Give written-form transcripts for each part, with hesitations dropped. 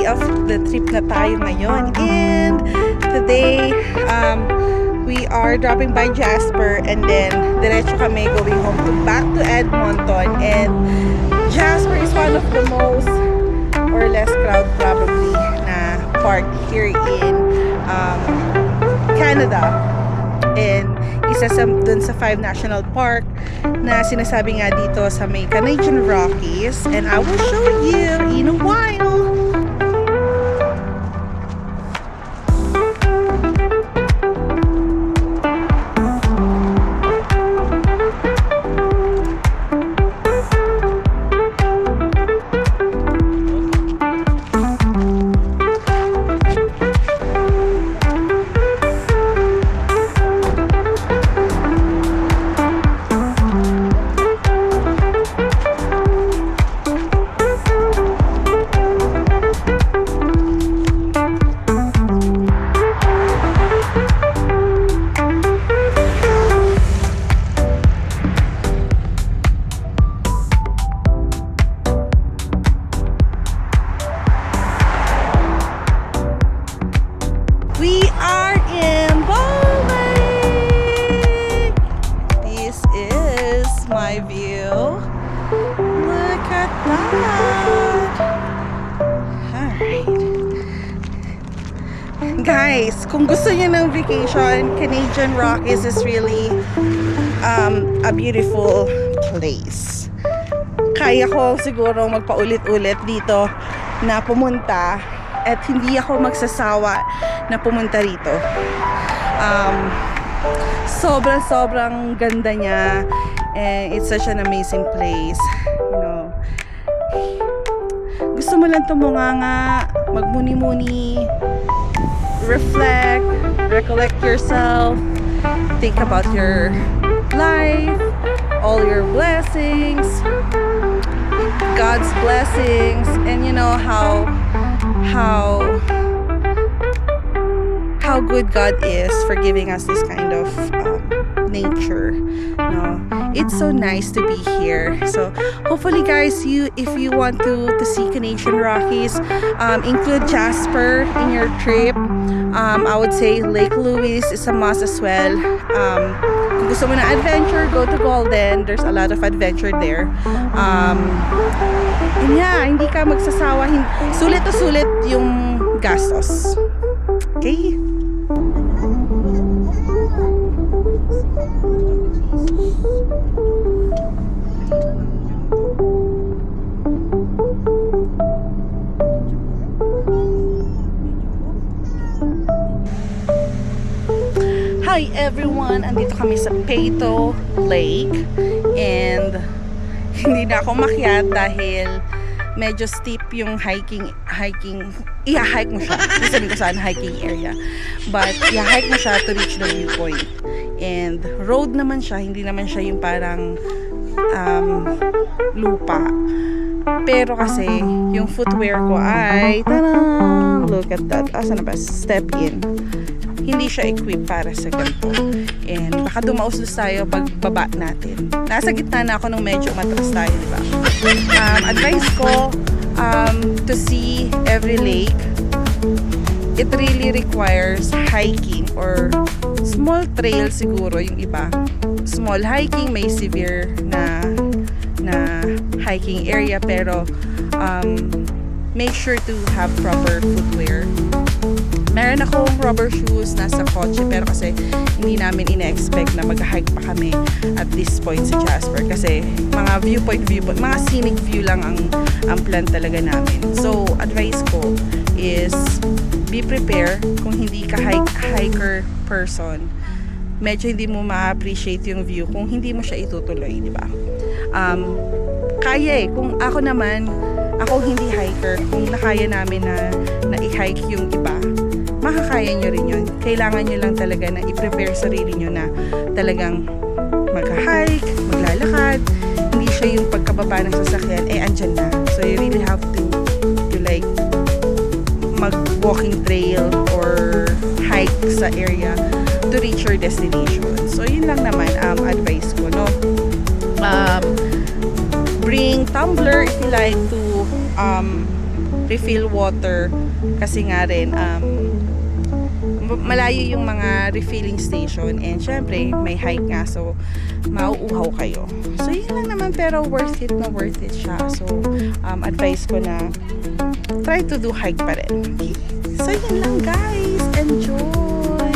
of the trip na tayo ngayon. And today, we are dropping by Jasper and then diretso kami going home back to Edmonton. And Jasper is one of the most or less crowd probably na park here in Canada. And isa dun sa 5 national park na sinasabi nga dito sa may Canadian Rockies. And I will show you in a while. We are in Ball Lake. This is my view. Look at that. Alright. Guys, kung gusto niyo ng vacation, Canadian Rockies is really a beautiful place. Kaya ko siguro magpaulit-ulit dito na pumunta at hindi ako magsasawa na pumunta rito. Sobrang ganda niya and it's such an amazing place. You know, gusto mo lang tumunganga, magmuni-muni, reflect, recollect yourself, think about your life, all your blessings, God's blessings, and you know how good God is for giving us this kind of nature. No, it's so nice to be here. So hopefully guys, if you want to see Canadian Rockies, include Jasper in your trip. I would say Lake Louise is a must as well. Kung gusto mo na adventure, go to Golden. There's a lot of adventure there. And yeah, hindi ka magsasawa. Sulit to sulit yung gastos. Okay? Hi everyone! Andito kami sa Peyto Lake and hindi na ako makyat dahil medyo steep yung hiking. I-hike mo siya. Sabihin ko saan hiking area. But i-hike mo siya to reach the viewpoint. And road naman siya, hindi naman siya yung parang lupa. Pero kasi yung footwear ko ay tarang! Look at that. Asan na ba? Step in. Hindi siya equipped para sa ganito. And baka dumauslos tayo pag baba natin. Nasa gitna na ako nung medyo matras tayo, di ba? Advice ko, to see every lake, it really requires hiking or small trail siguro yung iba. Small hiking, may severe na hiking area, pero make sure to have proper footwear. Meron akong rubber shoes nasa kotse pero kasi hindi namin ina-expect na mag-hike pa kami at this point sa Jasper kasi mga viewpoint, mga scenic view lang ang plan talaga namin. So, advice ko is be prepared kung hindi ka hiker person. Medyo hindi mo ma-appreciate yung view kung hindi mo siya itutuloy, di ba? Kaya kung ako naman, ako hindi hiker, kung nakaya namin na i-hike yung iba, makakaya nyo rin yun. Kailangan nyo lang talaga na i-prepare sarili nyo na talagang mag-hike, maglalakad. Hindi siya yung pagkababa ng sasakyan, andyan na. So you really have to like mag-walking trail or hike sa area to reach your destination. So yun lang naman advice ko, no? Bring tumbler if you like to refill water kasi nga rin malayo yung mga refilling station and syempre may hike nga so mauuhaw kayo. So yun lang naman pero worth it na worth it siya. So advice ko na try to do hike pa rin. Okay? So yun lang guys. Enjoy!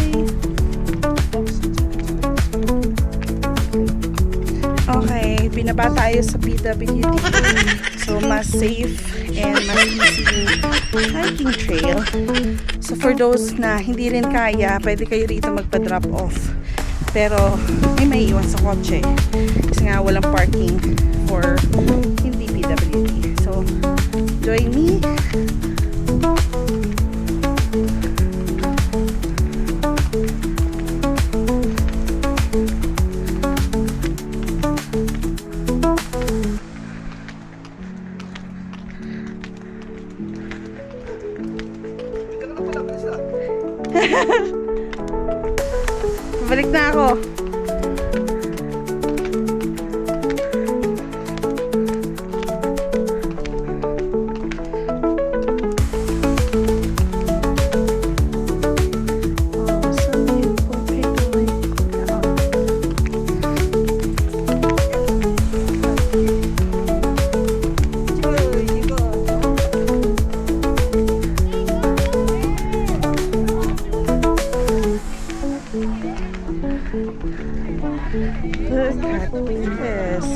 Okay, binaba tayo sa PWD. So, mas safe and mas easy hiking trail. So, for those na hindi rin kaya, pwede kayo rito magpa-drop off. Pero, may iwan sa kotse. Kasi nga, walang parking for hindi PWD. So, join me. Balik na ako. Look at this.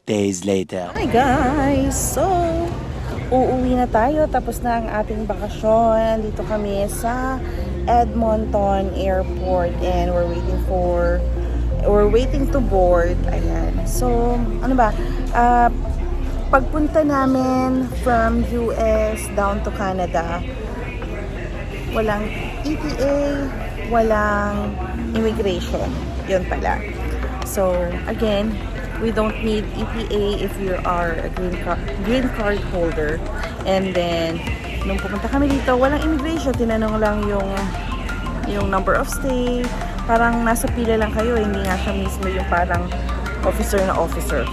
Days later. Hi guys! So, uuwi na tayo. Tapos na ang ating bakasyon. Dito kami sa Edmonton Airport and we're waiting to board. Ayan. So, ano ba? Pagpunta namin from US down to Canada, walang ETA, walang immigration. Yun pala. So, again, we don't need ETA if you are a green card holder. And then, nung pumunta kami dito, walang immigration. Tinanong lang yung number of stay. Parang nasa pila lang kayo. Hindi nga siya mismo yung parang officer na officer.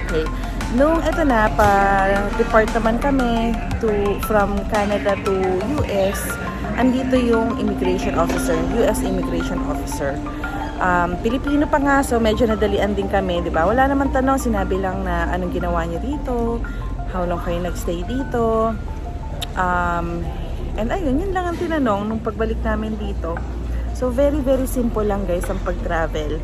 Okay. Nung eto na, pa-depart naman kami from Canada to US, andito yung immigration officer, US immigration officer. Pilipino pa nga, so medyo nadalian din kami, di ba? Wala naman tanong, sinabi lang na anong ginawa niya dito, how long kayo nagstay dito. And ayun, yun lang ang tinanong nung pagbalik namin dito. So very simple lang guys ang pag-travel.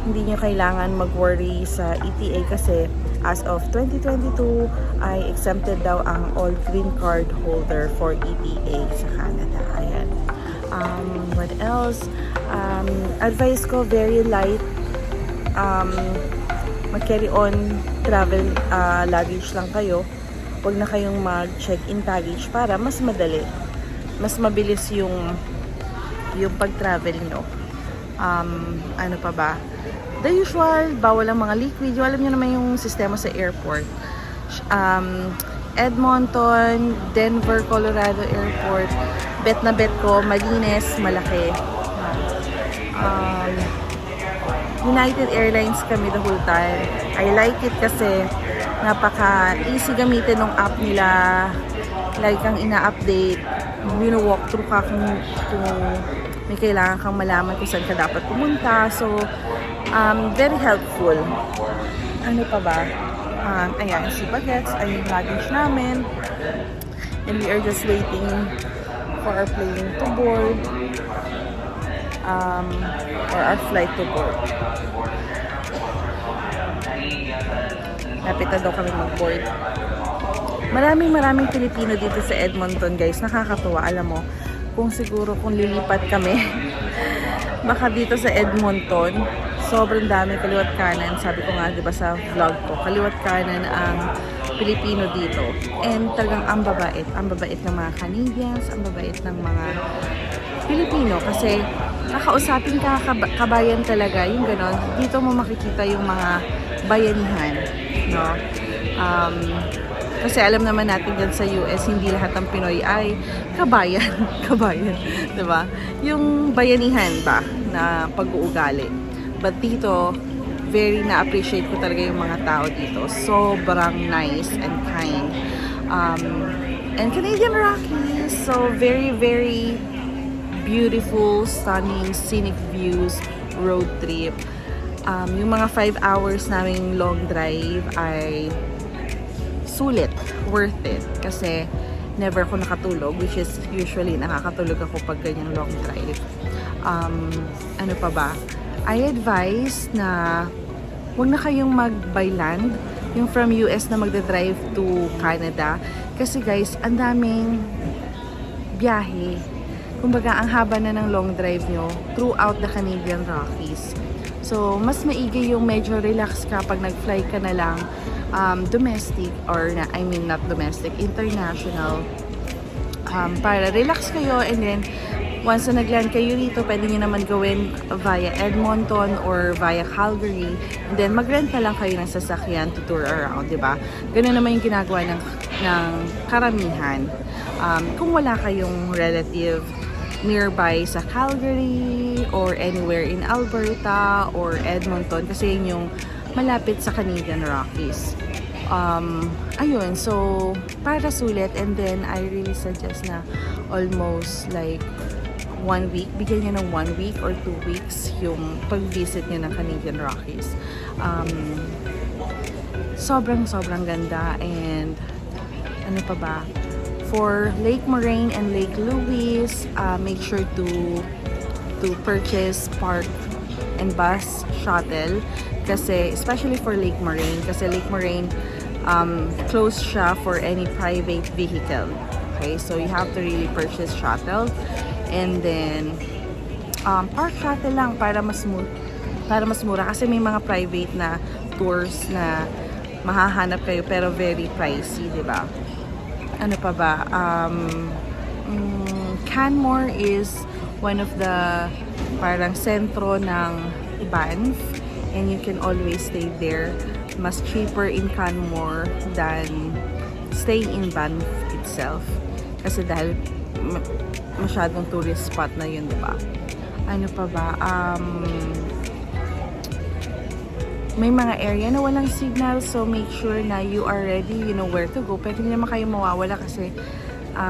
Hindi nyo kailangan mag-worry sa ETA kasi as of 2022 ay exempted daw ang all green card holder for ETA sa Canada. Ayan. What else? Advice ko, very light. Mag-carry on travel luggage lang kayo. Huwag na kayong mag-check-in baggage para mas madali. mas mabilis yung pag-travel nyo. Ano pa ba? The usual, bawal ang mga liquid. Alam nyo naman yung sistema sa airport. Edmonton, Denver, Colorado Airport. Bet na bet ko, malinis, malaki. United Airlines kami the whole time. I like it kasi napaka-easy gamitin ng app nila. Like kang ina-update, walk through ka kung may kailangan kang malaman kung saan ka dapat pumunta. So, very helpful. Ano pa ba? Ayan, si Bagets, ay yung luggage namin. And we are just waiting for our plane to board. Or our flight to board. Napita daw kami mag-board. Maraming Pilipino dito sa Edmonton, guys. Nakakatuwa. Alam mo, kung lilipat kami, baka dito sa Edmonton, sobrang dami kaliwat kanan. Sabi ko nga, di ba sa vlog ko, kaliwat kanan ang Pilipino dito. And talagang ang babait ng mga Canadians, ang babait ng mga Pilipino. Kasi kakausapin ka, kabayan talaga, yung ganon. Dito mo makikita yung mga bayanihan, no? Kasi alam naman natin dyan sa US, hindi lahat ng Pinoy ay kabayan. Kabayan, diba? Yung bayanihan ba na pag-uugali. But dito, very na-appreciate ko talaga yung mga tao dito. Sobrang nice and kind. And Canadian Rockies, so very beautiful, stunning, scenic views, road trip. Yung mga 5 hours naming long drive ay sulit, worth it. Kasi never ako nakatulog, which is usually nakakatulog ako pag ganyang long drive. Ano pa ba? I advise na huwag na kayong mag-by land, yung from US na magdadrive to Canada. Kasi guys, ang daming biyahe. Kumbaga, ang haba na ng long drive nyo throughout the Canadian Rockies. So, mas maigi yung medyo relax ka pag nag-fly ka na lang domestic or not domestic, international. Para relax kayo and then once na nag-land kayo rito, pwede nyo naman gawin via Edmonton or via Calgary. And then mag-rent na lang kayo ng sasakyan to tour around, di ba? Ganun naman yung ginagawa ng karamihan. Kung wala kayong relative nearby sa Calgary or anywhere in Alberta or Edmonton, kasi yun yung malapit sa Canadian Rockies. Ayun, so para sulit, and then I really suggest na almost like 1 week, bigyan nyo ng 1 week or 2 weeks yung pag-visit nyo ng Canadian Rockies. Sobrang ganda. And ano pa ba? For Lake Moraine and Lake Louise, make sure to purchase park and bus shuttle. Kasi, especially for Lake Moraine, kasi Lake Moraine, closed siya for any private vehicle. Okay, so you have to really purchase shuttle. And then, park shuttle lang para mas mura. Kasi may mga private na tours na mahahanap kayo pero very pricey, di ba? Ano pa ba? Canmore is one of the parang sentro ng Banff, and you can always stay there. Mas cheaper in Canmore than staying in Banff itself. Kasi dahil masyadong tourist spot na yun, diba? Ano pa ba? May mga area na walang signal, so make sure na you are ready, you know where to go. Pero hindi naman kayo mawawala kasi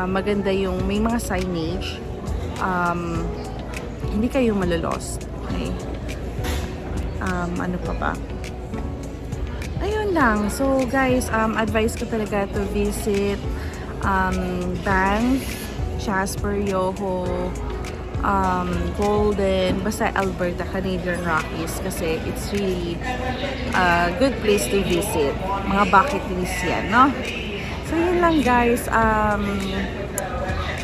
maganda yung may mga signage. Hindi kayo malolost. Okay? Ano pa ba? Ayun lang. So guys, advice ko talaga to visit Banff, Jasper, Yoho, Golden, basta Alberta, Canadian Rockies, kasi it's really a good place to visit. Mga bucket list yan, no? So yun lang guys.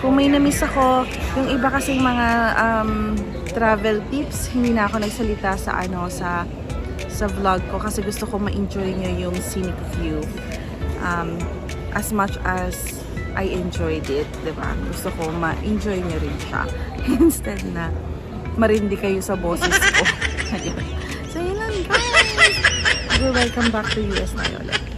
Kung may na-miss ako, yung iba kasing mga travel tips, hindi na ako nagsalita sa vlog ko kasi gusto ko ma-enjoy nyo yung scenic view. as much as I enjoyed it, di ba? Gusto ko ma-enjoy nyo rin siya. Instead na marindi kayo sa boses ko. Ayun. So, yun lang guys. We'll welcome back to US na ulit.